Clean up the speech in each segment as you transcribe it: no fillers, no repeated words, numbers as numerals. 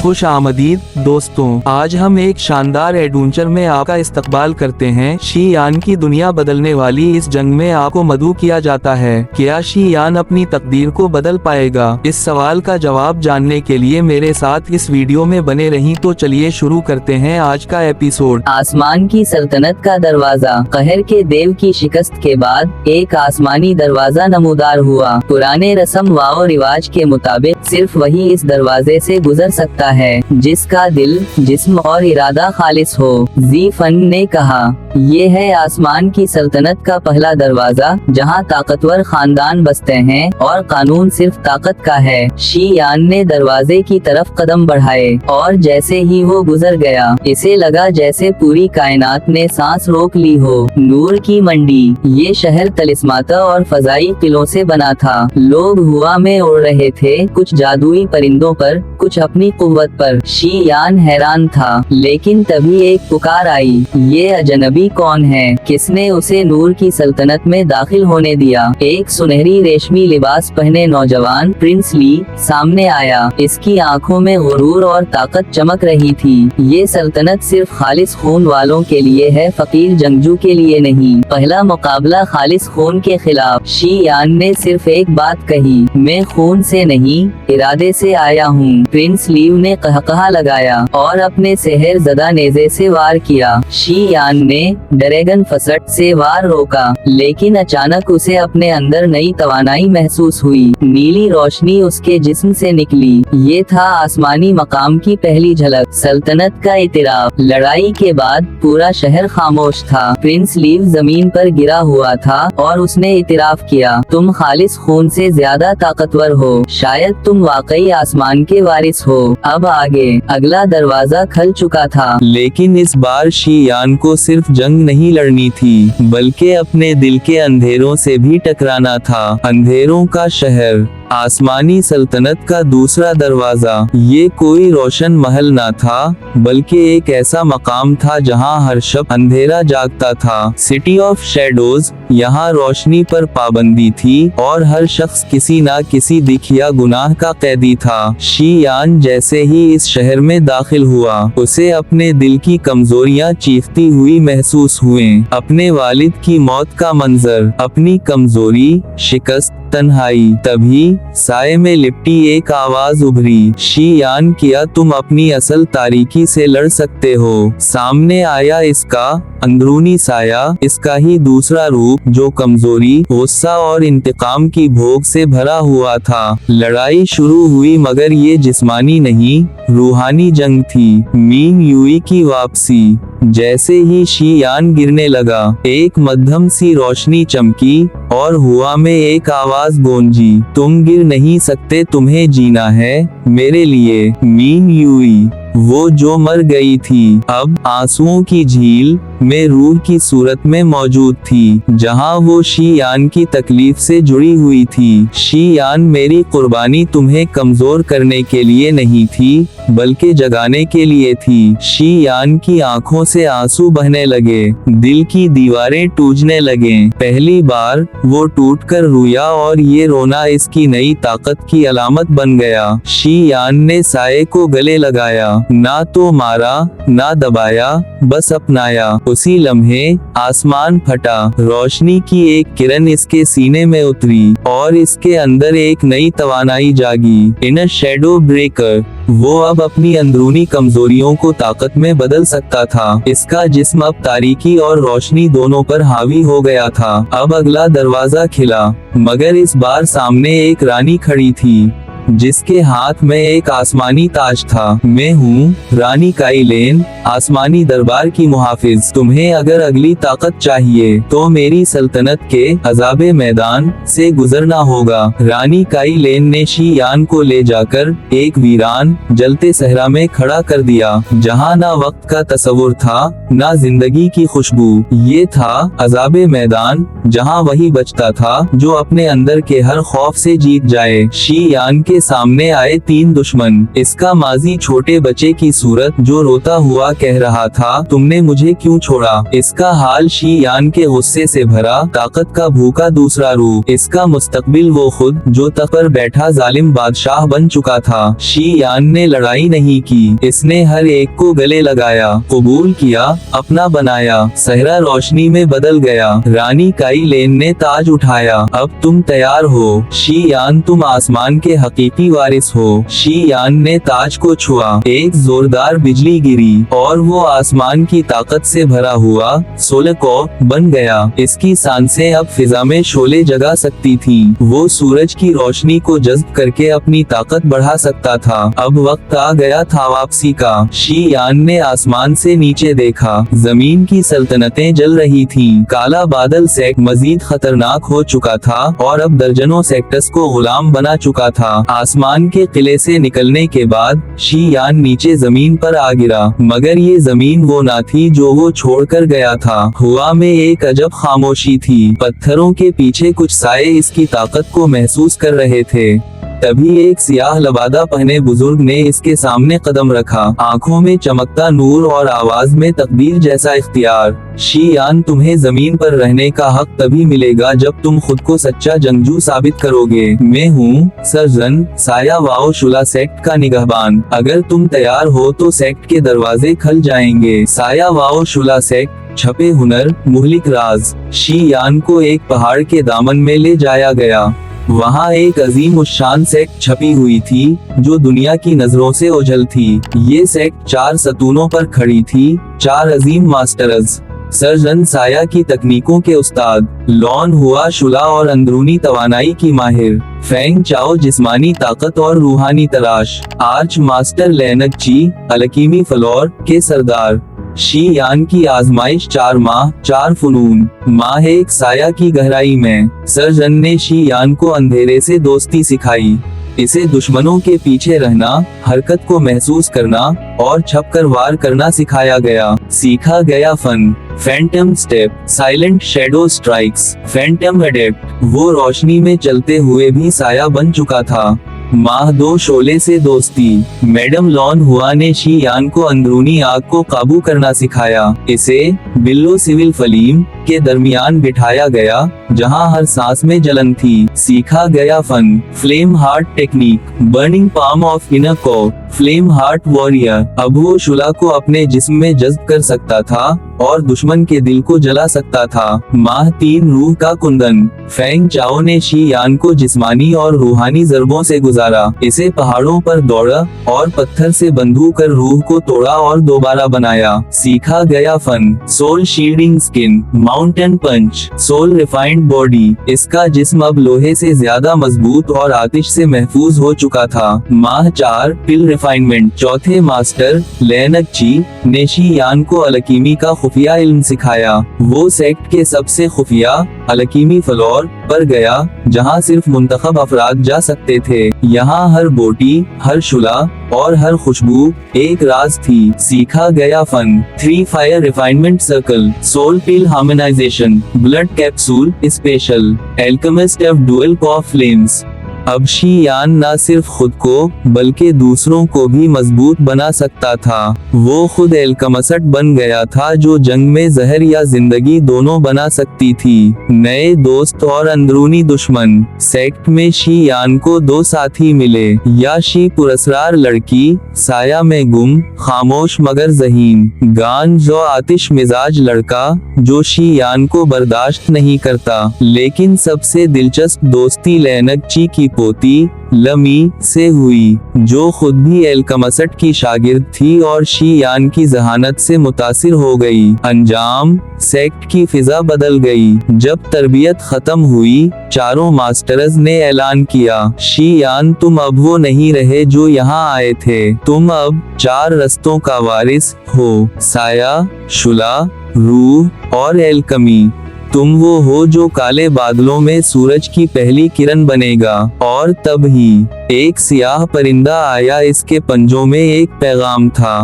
खुश आमदीद दोस्तों, आज हम एक शानदार एडवेंचर में आपका इस्तकबाल करते हैं। शी यान की दुनिया बदलने वाली इस जंग में आपको मदऊ किया जाता है। क्या शी यान अपनी तकदीर को बदल पाएगा? इस सवाल का जवाब जानने के लिए मेरे साथ इस वीडियो में बने रहीं। तो चलिए शुरू करते हैं आज का एपिसोड। आसमान की सल्तनत का दरवाजा। कहर के देव की शिकस्त के बाद एक आसमानी दरवाजा नमूदार हुआ। पुराने रस्म व रिवाज के मुताबिक सिर्फ वही इस दरवाजे से गुजर सकता है जिसका दिल, जिस्म और इरादा खालिस हो। जी फन ने कहा, ये है आसमान की सल्तनत का पहला दरवाजा जहां ताकतवर खानदान बसते हैं और कानून सिर्फ ताकत का है। शी यान ने दरवाजे की तरफ कदम बढ़ाए और जैसे ही वो गुजर गया, इसे लगा जैसे पूरी कायनात ने सांस रोक ली हो। नूर की मंडी। ये शहर तलिस्माता और फजाई किलों से बना था। लोग हुआ में उड़ रहे थे, कुछ जादुई परिंदों पर, कुछ अपनी कुव्वत पर। शी यान हैरान था, लेकिन तभी एक पुकार आई। ये अजनबी कौन है? किसने उसे नूर की सल्तनत में दाखिल होने दिया? एक सुनहरी रेशमी लिबास पहने नौजवान प्रिंस ली सामने आया। इसकी आंखों में गुरूर और ताकत चमक रही थी। ये सल्तनत सिर्फ खालिस खून वालों के लिए है, फकीर जंगजू के लिए नहीं। पहला मुकाबला खालिस खून के खिलाफ। शी यान ने सिर्फ एक बात कही, मैं खून से नहीं, इरादे से आया हूँ। प्रिंस लीव ने कहकहा लगाया और अपने सेहर ज़दा नेज़े से वार किया। शी यान ने ड्रैगन फसट से वार रोका, लेकिन अचानक उसे अपने अंदर नई तवानाई महसूस हुई। नीली रोशनी उसके जिस्म से निकली। ये था आसमानी मकाम की पहली झलक, सल्तनत का इतिराफ। लड़ाई के बाद पूरा शहर खामोश था। प्रिंस लीव जमीन पर गिरा हुआ था और उसने इतिराफ किया, तुम खालिस खून से ज्यादा ताकतवर हो। शायद तुम वाकई आसमान के वारिस हो। अब आगे। अगला दरवाजा खल चुका था। लेकिन इस बार शी यान को सिर्फ जंग नहीं लड़नी थी, बल्कि अपने दिल के अंधेरों से भी टकराना था। अंधेरों का शहर, आसमानी सल्तनत का दूसरा दरवाजा। ये कोई रोशन महल ना था, बल्कि एक ऐसा मकाम था जहां हर शब अंधेरा जागता था। City of shadows. यहाँ रोशनी पर पाबंदी थी और हर शख्स किसी ना किसी दिख या गुनाह का कैदी था। शी यान जैसे ही इस शहर में दाखिल हुआ, उसे अपने दिल की कमजोरियां चीखती हुई महसूस हुईं। अपने वालिद की मौत का मंजर, अपनी कमजोरी, शिकस्त, तन्हाई। तभी साए में लिपटी एक आवाज उभरी, शी यान, किया तुम अपनी असल तारीकी से लड़ सकते हो? सामने आया इसका अंदरूनी साया, इसका ही दूसरा रूप जो कमजोरी, गुस्सा और इंतकाम की भोग से भरा हुआ था। लड़ाई शुरू हुई, मगर ये जिस्मानी नहीं, रूहानी जंग थी। मीन यूई की वापसी। जैसे ही शी यान गिरने लगा, एक मध्यम सी रोशनी चमकी और हुआ में एक आवाज गूंजी, तुम गिर नहीं सकते, तुम्हें जीना है मेरे लिए। मीन यूई, वो जो मर गई थी, अब आंसुओं की झील में रूह की सूरत में मौजूद थी, जहां वो शी यान की तकलीफ से जुड़ी हुई थी। शी यान, मेरी कुर्बानी तुम्हें कमजोर करने के लिए नहीं थी, बल्कि जगाने के लिए थी। शी यान की आंखों से आंसू बहने लगे, दिल की दीवारें टूटने लगे। पहली बार वो टूटकर रोया और ये रोना इसकी नई ताकत की अलामत बन गया। शी यान ने साये को गले लगाया, ना तो मारा ना दबाया, बस अपनाया। उसी लम्हे आसमान फटा, रोशनी की एक किरण इसके सीने में उतरी और इसके अंदर एक नई तवानाई जागी। Inner shadow breaker. वो अब अपनी अंदरूनी कमजोरियों को ताकत में बदल सकता था। इसका जिस्म अब तारीकी और रोशनी दोनों पर हावी हो गया था। अब अगला दरवाजा खिला, मगर इस बार सामने एक रानी खड़ी थी, जिसके हाथ में एक आसमानी ताज था। मैं हूँ रानी काइलेन, आसमानी दरबार की मुहाफिज। तुम्हें अगर अगली ताकत चाहिए तो मेरी सल्तनत के अजाबे मैदान से गुजरना होगा। रानी काइलेन ने शी यान को ले जाकर एक वीरान जलते सहरा में खड़ा कर दिया, जहाँ ना वक्त का तस्वुर था ना जिंदगी की खुशबू। ये था अजाबे मैदान, जहाँ वही बचता था जो अपने अंदर के हर खौफ से जीत जाए। शी यान इसके सामने आए 3 दुश्मन। इसका माजी छोटे बच्चे की सूरत जो रोता हुआ कह रहा था, तुमने मुझे क्यों छोड़ा। इसका हाल शी यान के गुस्से से भरा, ताकत का भूखा दूसरा रूप। इसका मुस्तकबिल वो खुद जो तख्त पर बैठा जालिम बादशाह बन चुका था। शी यान ने लड़ाई नहीं की, इसने हर एक को गले लगाया, कबूल किया, अपना बनाया। सहरा रोशनी में बदल गया। रानी काई लेन ने ताज उठाया। अब तुम तैयार हो शी यान, तुम आसमान के हकीकी वारिस हो। शी यान ने ताज को छुआ, एक जोरदार बिजली गिरी और वो आसमान की ताकत से भरा हुआ सोलको बन गया। इसकी सांसें अब फिजा में शोले जगा सकती थीं। वो सूरज की रोशनी को जज्ब करके अपनी ताकत बढ़ा सकता था। अब वक्त आ गया था वापसी का। शी यान ने आसमान से नीचे देखा, जमीन की सल्तनतें जल रही थीं। काला बादल सेक्ट मजीद खतरनाक हो चुका था और अब दर्जनों सेक्टर्स को गुलाम बना चुका था। आसमान के किले से निकलने के बाद शी यान नीचे जमीन पर आ गिरा, मगर ये जमीन वो ना थी जो वो छोड़कर गया था। हवा में एक अजब खामोशी थी। पत्थरों के पीछे कुछ साए इसकी ताकत को महसूस कर रहे थे। तभी एक सियाह लबादा पहने बुजुर्ग ने इसके सामने कदम रखा, आंखों में चमकता नूर और आवाज में तकदीर जैसा इख्तियार। शी यान, तुम्हें जमीन पर रहने का हक तभी मिलेगा जब तुम खुद को सच्चा जंगजू साबित करोगे। मैं हूँ सर्जन साया वाओ शुला सेक्ट का निगहबान। अगर तुम तैयार हो तो सेक्ट के दरवाजे खुल जाएंगे। साया वाओ शुला सेक्ट, छपे हुनर, मुहलिक राज। शी यान को एक पहाड़ के दामन में ले जाया गया। वहाँ एक अजीम उशान सेक्ट छपी हुई थी जो दुनिया की नजरों से ओझल थी। ये सेक्ट 4 सतूनों पर खड़ी थी, 4 अजीम मास्टर्स। सर्जन साया की तकनीकों के उस्ताद, लॉन हुआ शुला और अंदरूनी तवानाई की माहिर, फेंग चाओ जिस्मानी ताकत और रूहानी तराश, आर्च मास्टर लेनक ची अलकीमी फ्लोर के सरदार। शी यान की आजमाइश 4 माह 4 फुनून। माह एक साया की गहराई में सर्जन ने शी यान को अंधेरे से दोस्ती सिखाई। इसे दुश्मनों के पीछे रहना, हरकत को महसूस करना और छपकर वार करना सिखाया गया। सीखा गया फन, phantom step, silent shadow strikes, phantom adept. वो रोशनी में चलते हुए भी साया बन चुका था। माह 2 शोले से दोस्ती। मैडम लॉन हुआ ने शी यान को अंदरूनी आग को काबू करना सिखाया। इसे बिल्लो सिविल फलीम के दरमियान बिठाया गया जहां हर सांस में जलन थी। सीखा गया फन, flame heart technique, burning palm of inner को, फ्लेम हार्ट वॉरियर। अब वो शुला को अपने जिस्म में जज्ब कर सकता था और दुश्मन के दिल को जला सकता था। माह 3 रूह का कुंदन। फेंग चाओ ने शी यान को जिस्मानी और रूहानी जरबों से गुजारा। इसे पहाड़ों पर दौड़ा और पत्थर से बंदूक कर रूह को तोड़ा और दोबारा बनाया। सीखा गया फन, soul shielding skin, mountain punch, soul refined body. इसका जिस्म अब लोहे से ज्यादा मजबूत और आतिश से महफूज हो चुका था। माह 4 पिल रिफाइनमेंट। चौथे मास्टर लेनक ची ने शी यान को अलकीमी का खुफिया इल्म सिखाया। वो सेक्ट के सबसे खुफिया अलकीमी फ्लोर पर गया जहां सिर्फ मुंतखब अफराद जा सकते थे। यहाँ हर बोटी, हर शुला और हर खुशबू एक राज थी। सीखा गया फन, 3 fire refinement circle, soul pill harmonisation, blood capsule special, alchemist of dual core flames. अब शी यान न सिर्फ खुद को बल्कि दूसरों को भी मजबूत बना सकता था। वो खुद एलकमसट बन गया था जो जंग में जहर या जिंदगी दोनों बना सकती थी। नए दोस्त और अंदरूनी दुश्मन। सेक्ट में शी यान को 2 साथी मिले। याशी पुरस्कार लड़की, साया में गुम, खामोश मगर जहीन। गान जो आतिश मिजाज लड़का जो शी यान को बर्दाश्त नहीं करता। लेकिन सबसे दिलचस्प दोस्ती लेनक ची की पोती लमी से हुई, जो खुद भी एलकमसट की शागिर्द थी और शी यान की जहानत से मुतासिर हो गई। अंजाम, सेक्ट की फिजा बदल गई। जब तरबियत खत्म हुई, चारों मास्टर्स ने ऐलान किया, शी यान, तुम अब वो नहीं रहे जो यहाँ आए थे। तुम अब 4 रस्तों का वारिस हो, साया, शुला, रूह और एलकमी। तुम वो हो जो काले बादलों में सूरज की पहली किरण बनेगा। और तब ही एक सियाह परिंदा आया। इसके पंजों में एक पैगाम था।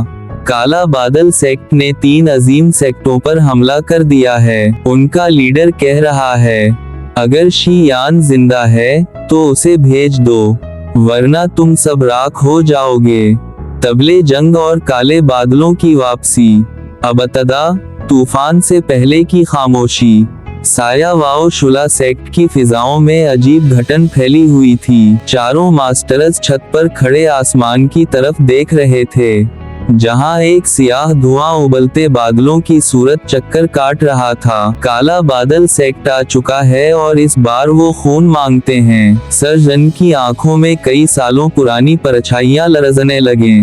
काला बादल सेक्ट ने 3 अजीम सेक्टों पर हमला कर दिया है। उनका लीडर कह रहा है, अगर शी यान जिंदा है तो उसे भेज दो। वरना तुम सब राख हो जाओगे। तबले जंग और काले बादलों की वापसी। अबतदा तूफान से पहले की खामोशी। साया वाओ शुला सेक्ट की फिजाओं में अजीब घटन फैली हुई थी। चारों मास्टर्स छत पर खड़े आसमान की तरफ देख रहे थे, जहां एक सियाह धुआं उबलते बादलों की सूरत चक्कर काट रहा था। काला बादल सेक्ट आ चुका है और इस बार वो खून मांगते हैं। सर्जन की आंखों में कई सालों पुरानी परछाइयां लरजने लगे।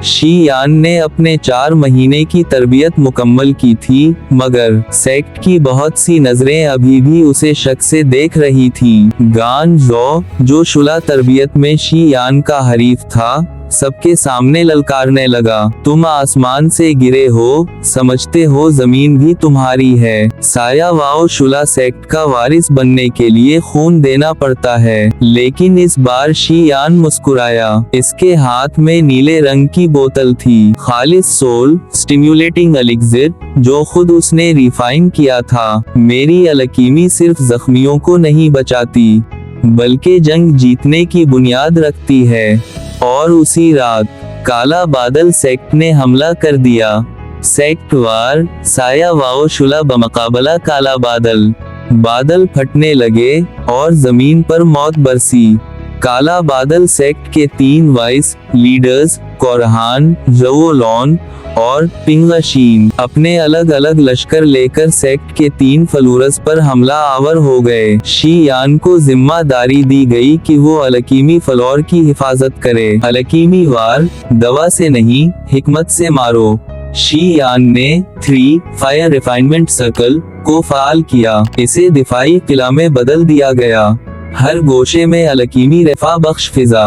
शी यान ने अपने 4 महीने की तरबियत मुकम्मल की थी, मगर सेक्ट की बहुत सी नजरें अभी भी उसे शक से देख रही थीं। गान ज़ो, जो शुला तरबियत में शी यान का हरीफ था, सबके सामने ललकारने लगा, तुम आसमान से गिरे हो, समझते हो जमीन भी तुम्हारी है। साया वाओ शुला सेक्ट का वारिस बनने के लिए खून देना पड़ता है। लेकिन इस बार शी यान मुस्कुराया। इसके हाथ में नीले रंग की बोतल थी, खालिस सोल स्टिम्युलेटिंग एलिक्सिर, जो खुद उसने रिफाइन किया था। मेरी अलकीमी सिर्फ जख्मियों को नहीं बचाती, बल्कि जंग जीतने की बुनियाद रखती है। और उसी रात काला बादल सेक्ट ने हमला कर दिया। सेक्ट वार, साया वाओ शुला बमकाबला काला बादल। बादल फटने लगे और जमीन पर मौत बरसी। काला बादल सेक्ट के 3 वाइस लीडर्स कोरहान, जवोलॉन और पिंगशीन अपने अलग अलग लश्कर लेकर सेक्ट के 3 फलूरस पर हमला आवर हो गए। शी यान को जिम्मेदारी दी गई कि वो अलकीमी फलोर की हिफाजत करे। अलकीमी वार, दवा से नहीं हिकमत से मारो। शी यान ने 3 फायर रिफाइनमेंट सर्कल को फाल किया। इसे दिफाई किला में बदल दिया गया। हर गोशे में अलकीमी रफा बख्श फिजा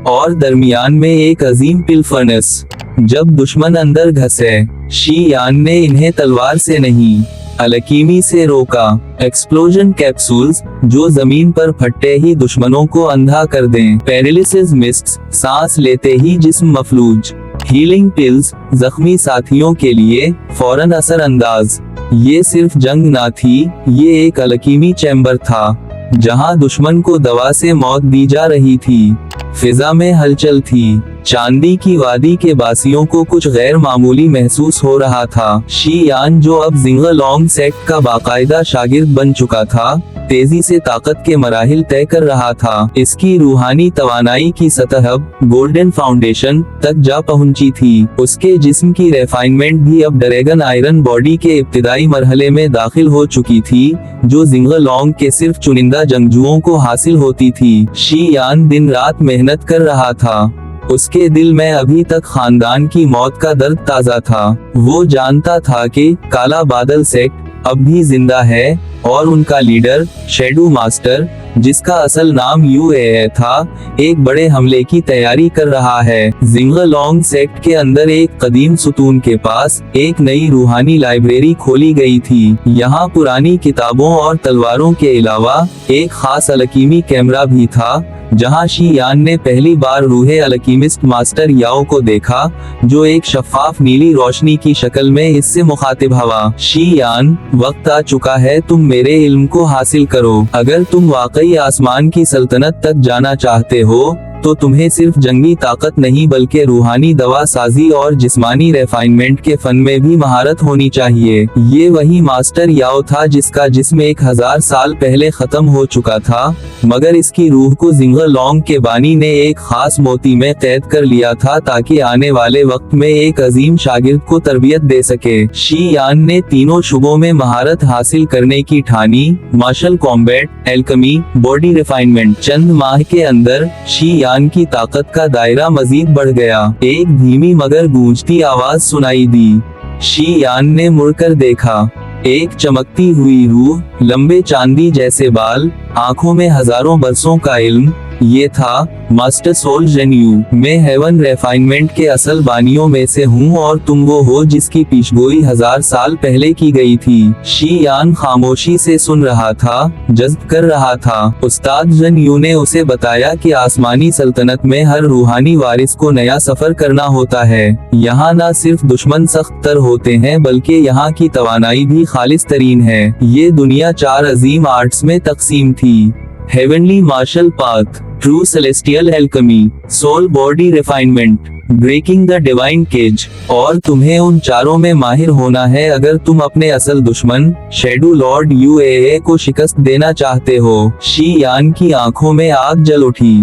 और दरमियान में एक अजीम पिल फर्नेस। जब दुश्मन अंदर घसे, शी यान ने इन्हें तलवार से नहीं, अलकीमी से रोका। एक्सप्लोजन कैप्सूल्स, जो जमीन पर फटते ही दुश्मनों को अंधा कर दें। पैरालिसिस मिस्ट्स, सांस लेते ही जिस्म मफलूज। हीलिंग पिल्स, जख्मी साथियों के लिए फौरन असर अंदाज। ये सिर्फ जंग ना थी, ये एक अलकीमी चैम्बर था, जहां दुश्मन को दवा से मौत दी जा रही थी। फिजा में हलचल थी। चांदी की वादी के बासियों को कुछ गैर मामूली महसूस हो रहा था। शी यान, जो अब जिंगलोंग सेक्ट का बाकायदा शागिर्द बन चुका था, तेजी से ताकत के मराहिल तय कर रहा था। इसकी रूहानी तवानाई की सतह अब गोल्डन फाउंडेशन तक जा पहुंची थी। उसके जिस्म की रिफाइनमेंट भी अब ड्रैगन आयरन बॉडी के इब्तिदाई मरहले में दाखिल हो चुकी थी, जो जिंगलोंग के सिर्फ चुनिंदा जंगजुओं को हासिल होती थी। शी यान दिन रात मेहनत कर रहा था। उसके दिल में अभी तक खानदान की मौत का दर्द ताजा था। वो जानता था कि काला बादल सेक्ट अब भी जिंदा है और उनका लीडर शेडो मास्टर, जिसका असल नाम यूए था, एक बड़े हमले की तैयारी कर रहा है। जिंगलोंग सेक्ट के अंदर एक कदीम सुतून के पास एक नई रूहानी लाइब्रेरी खोली गई थी। यहाँ पुरानी किताबों और तलवारों के अलावा एक खास अलकीमी कैमरा भी था, जहां शी यान ने पहली बार रूहे अलकीमिस्ट मास्टर याओ को देखा, जो एक शफाफ नीली रोशनी की शक्ल में इससे मुखातिब हवा। शी यान, वक्त आ चुका है तुम मेरे इल्म को हासिल करो। अगर तुम वाकई आसमान की सल्तनत तक जाना चाहते हो, तो तुम्हें सिर्फ जंगी ताकत नहीं बल्कि रूहानी दवा साजी और जिस्मानी रिफाइनमेंट के फन में भी महारत होनी चाहिए। ये वही मास्टर याओ था जिसका जिस्म 1000 साल पहले खत्म हो चुका था, मगर इसकी रूह को जिंगलोंग के बानी ने एक खास मोती में कैद कर लिया था, ताकि आने वाले वक्त में एक अजीम शागिर्द को तरबियत दे सके। शी यान ने तीनों शुबों में महारत हासिल करने की ठानी, martial combat, alchemy, body refinement. चंद माह के अंदर शी यान की ताकत का दायरा मजीद बढ़ गया। एक धीमी मगर गूंजती आवाज सुनाई दी। शी यान ने मुड़कर देखा। एक चमकती हुई रूह, लंबे चांदी जैसे बाल, आंखों में हजारों बरसों का इल्म। ये था मास्टर सोल जेन्यू। मैं हेवन रिफाइनमेंट के असल बानियों में से हूँ और तुम वो हो जिसकी पेशगोई 1000 साल पहले की गई थी। शी यान खामोशी से सुन रहा था, जज्ब कर रहा था। उस्ताद जेन्यू ने उसे बताया कि आसमानी सल्तनत में हर रूहानी वारिस को नया सफर करना होता है। यहाँ न सिर्फ दुश्मन सख्त तर होते हैं, बल्कि यहाँ की तवानाई भी खालिस तरीन है। ये दुनिया 4 अजीम आर्ट्स में तकसीम थी, heavenly martial path, true celestial alchemy, soul body refinement, breaking the divine cage. और तुम्हें उन चारों में माहिर होना है अगर तुम अपने असल दुश्मन शैडो लॉर्ड यूएए को शिकस्त देना चाहते हो। शी यान की आंखों में आग जल उठी।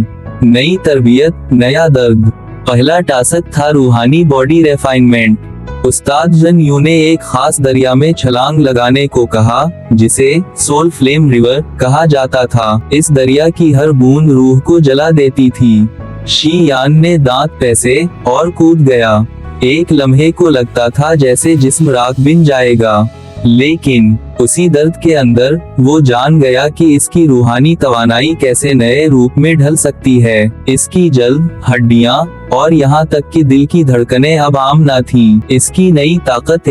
नई तरबियत, नया दर्द। पहला टास्क था रूहानी बॉडी रिफाइनमेंट। उस्ताद जन यू ने एक खास दरिया में छलांग लगाने को कहा जिसे सोल फ्लेम रिवर कहा जाता था। इस दरिया की हर बूंद रूह को जला देती थी। शी यान ने दांत पैसे और कूद गया। एक लम्हे को लगता था जैसे जिस्म राख बिन जाएगा, लेकिन उसी दर्द के अंदर वो जान गया कि इसकी रूहानी तवानाई कैसे नए रूप में ढल सकती है। इसकी जल्द, हड्डियां और यहाँ तक कि दिल की धड़कनें अब आम न थीं। इसकी नई ताकत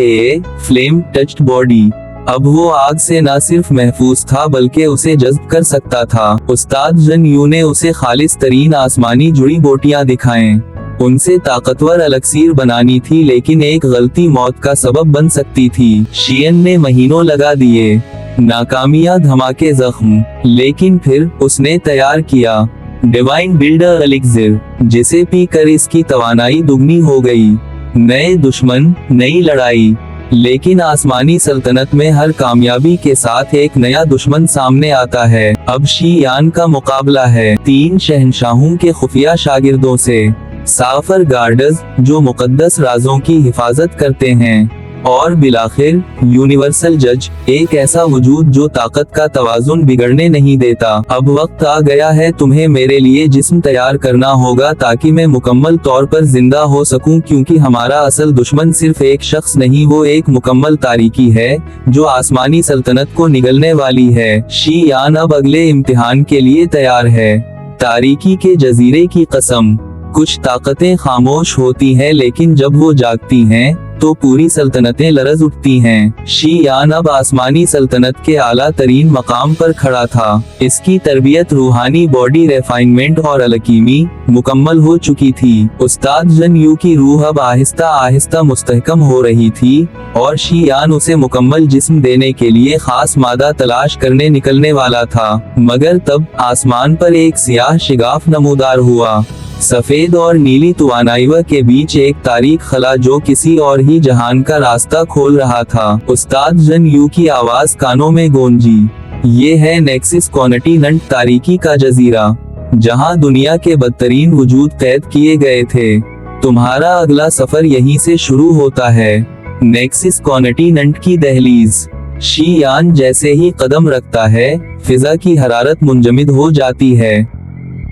फ्लेम टच्ड बॉडी। अब वो आग से न सिर्फ महफूज था बल्कि उसे जज्ब कर सकता था। उस्ताद जन यू ने उसे खालिस तरीन आसमानी जुड़ी बोटियां दिखाएं। उनसे ताकतवर अलक्सीर बनानी थी, लेकिन एक गलती मौत का सबब बन सकती थी। शियन ने महीनों लगा दिए, नाकामियां, धमाके, जख्म, लेकिन फिर उसने तैयार किया डिवाइन बिल्डर एलिक्सिर, जिसे पीकर इसकी तवानाई दुगनी हो गई। नए दुश्मन, नई लड़ाई। लेकिन आसमानी सल्तनत में हर कामयाबी के साथ एक नया दुश्मन सामने आता है। अब शी यान का मुकाबला है 3 शहंशाहों के खुफिया शागिर्दों से। साफर गार्डर्स, जो मुकद्दस राजों की हिफाजत करते हैं, और बिलाखिर यूनिवर्सल जज, एक ऐसा वजूद जो ताकत का तवाजुन बिगड़ने नहीं देता। अब वक्त आ गया है, तुम्हें मेरे लिए जिस्म तैयार करना होगा ताकि मैं मुकम्मल तौर पर जिंदा हो सकूं, क्योंकि हमारा असल दुश्मन सिर्फ एक शख्स नहीं, वो एक मुकम्मल तारीकी है जो आसमानी सल्तनत को निगलने वाली है। शी यान अब अगले इम्तिहान के लिए तैयार है। तारीकी के जजीरे की कसम। कुछ ताकतें खामोश होती हैं, लेकिन जब वो जागती हैं तो पूरी सल्तनतें लरज उठती हैं। शी यान अब आसमानी सल्तनत के आला तरीन मकाम पर खड़ा था। इसकी तरबियत रूहानी बॉडी रिफाइनमेंट और अलकीमी मुकम्मल हो चुकी थी। उस्ताद जन यू की रूह अब आहिस्ता आहिस्ता मुस्तहकम हो रही थी और शी यान उसे मुकम्मल जिस्म देने के लिए खास मादा तलाश करने निकलने वाला था। मगर तब आसमान पर एक सियाह शिगाफ नमूदार हुआ। सफेद और नीली तुवानाइवा के बीच एक तारीक खला जो किसी और ही जहान का रास्ता खोल रहा था। उस्ताद जन यू की आवाज कानों में गूंजी। ये है नेक्सिस कॉन्टिनेंट, तारीकी का जजीरा, जहां दुनिया के बदतरीन वजूद कैद किए गए थे। तुम्हारा अगला सफर यहीं से शुरू होता है। नेक्सिस कॉन्टिनेंट की दहलीज। शी यान जैसे ही कदम रखता है, फिजा की हरारत मुंजमिद हो जाती है।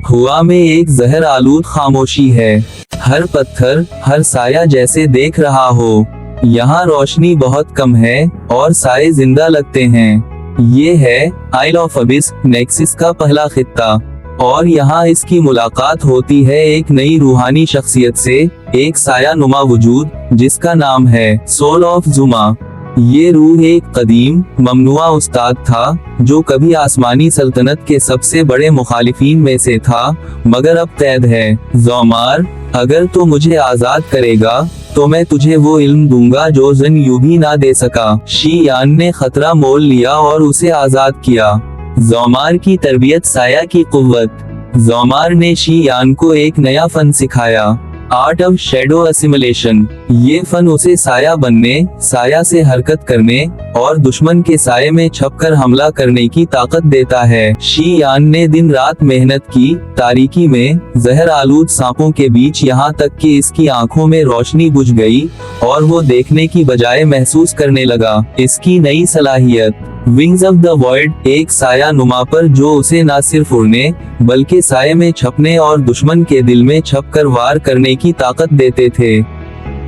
हवा में एक जहर आलूद खामोशी है। हर पत्थर, हर साया जैसे देख रहा हो, यहाँ रोशनी बहुत कम है और साए जिंदा लगते हैं। ये है आइल ऑफ अबिस, नेक्सिस का पहला खित्ता, और यहाँ इसकी मुलाकात होती है एक नई रूहानी शख्सियत से, एक साया नुमा वजूद जिसका नाम है सोल ऑफ जुमा। ये रूह एक कदीम ममनुआ उस्ताद था जो कभी आसमानी सल्तनत के सबसे बड़े मुखालिफीन में से था, मगर अब कैद है। ज़ोमार, अगर तो मुझे आजाद करेगा तो मैं तुझे वो इल्म दूंगा जो जन यू भी ना दे सका। शी यान ने खतरा मोल लिया और उसे आजाद किया। ज़ोमार की तरबियत, साया की कुव्वत। ज़ोमार ने शी यान को एक नया फन सिखाया, आर्ट ऑफ शैडो असिमुलेशन। ये फन उसे साया बनने, साया से हरकत करने और दुश्मन के साये में छपकर हमला करने की ताकत देता है। शी यान ने दिन रात मेहनत की, तारीकी में जहर आलूद सांपों के बीच, यहाँ तक कि इसकी आंखों में रोशनी बुझ गई और वो देखने की बजाय महसूस करने लगा। इसकी नई सलाहियत, विंग्स ऑफ द वॉइड, एक साया नुमा पर जो उसे न सिर्फ उड़ने बल्कि साये में छपने और दुश्मन के दिल में छपकर वार करने की ताकत देते थे।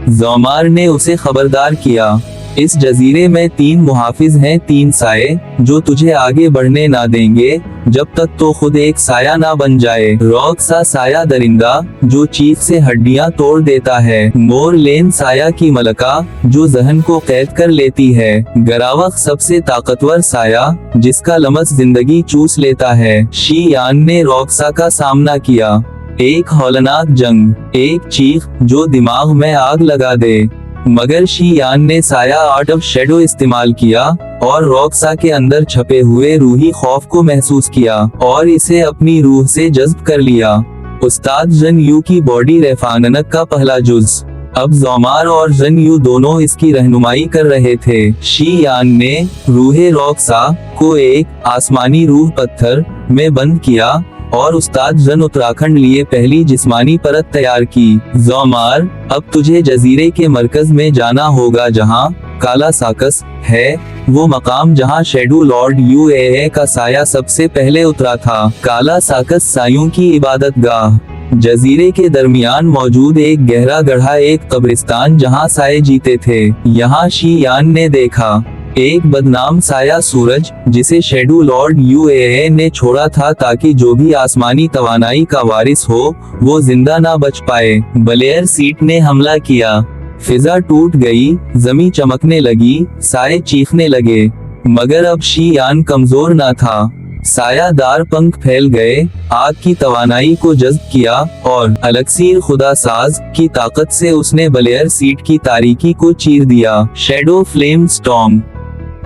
ज़ोमार ने उसे खबरदार किया, इस जजीरे में 3 मुहाफिज हैं, 3 साये जो तुझे आगे बढ़ने ना देंगे जब तक तो खुद एक साया ना बन जाए। रॉक सा साया दरिंदा जो चीख से हड्डियां तोड़ देता है। मोर लेन साया की मलका जो जहन को कैद कर लेती है। गरावक सबसे ताकतवर साया जिसका लमस जिंदगी चूस लेता है। शी यान ने रॉक्सा का सामना किया, एक हौलनाक जंग, एक चीख जो दिमाग में आग लगा दे। मगर शी यान ने साया आर्ट ऑफ शैडो इस्तेमाल किया और रॉक्सा के अंदर छपे हुए रूही खौफ को महसूस किया और इसे अपनी रूह से जज्ब कर लिया। उस्ताद जन यू की बॉडी रेफाननक का पहला जुज। अब जोमार और जन यू दोनों इसकी रहनुमाई कर रहे थे। शी यान ने रूहे रॉक्सा को एक आसमानी रूह पत्थर में बंद किया और उस्ताद जन उत्तराखंड लिए पहली जिस्मानी परत तैयार की। जोमार, अब तुझे जजीरे के मरकज में जाना होगा जहां काला साकस है, वो मकाम जहां शेडो लॉर्ड यूएए का साया सबसे पहले उतरा था। काला साकस सायों की इबादत गाह। जजीरे के दरमियान मौजूद एक गहरा गड्ढा एक कब्रिस्तान जहां साए जीते थे। यहाँ शी यान ने देखा एक बदनाम साया सूरज जिसे शेडो लॉर्ड यूएए ने छोड़ा था ताकि जो भी आसमानी तवानाई का वारिस हो वो जिंदा ना बच पाए। बलेयर सीट ने हमला किया, फिजा टूट गई, जमी चमकने लगी, साए चीखने लगे, मगर अब शी यान कमजोर ना था। सायादार पंख फैल गए, आग की तवानाई को जज्ब किया और अलक्सीर खुदा साज की ताकत से उसने बलेयर सीट की तारीकी को चीर दिया। शेडो फ्लेम स्टॉर्म,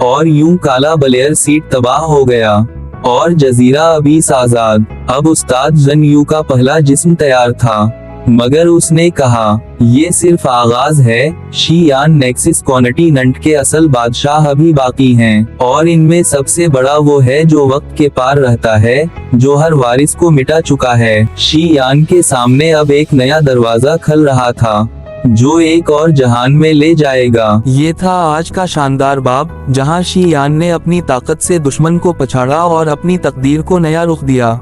और यूं काला बलेयर सीट तबाह हो गया और जजीरा अबीस आजाद। अब उस्ताद जन यू का पहला जिस्म तैयार था, मगर उसने कहा ये सिर्फ आगाज है। शी यान नेक्सिस कॉन्टिनेंट के असल बादशाह अभी बाकी हैं और इनमें सबसे बड़ा वो है जो वक्त के पार रहता है, जो हर वारिस को मिटा चुका है। शी यान के सामने अब एक नया दरवाजा खल रहा था जो एक और जहान में ले जाएगा। ये था आज का शानदार बाब जहां शी यान ने अपनी ताकत से दुश्मन को पछाड़ा और अपनी तकदीर को नया रुख दिया।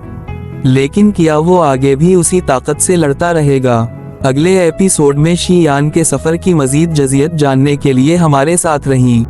लेकिन क्या वो आगे भी उसी ताकत से लड़ता रहेगा? अगले एपिसोड में शी यान के सफर की मजीद जज़ियत जानने के लिए हमारे साथ रहीं।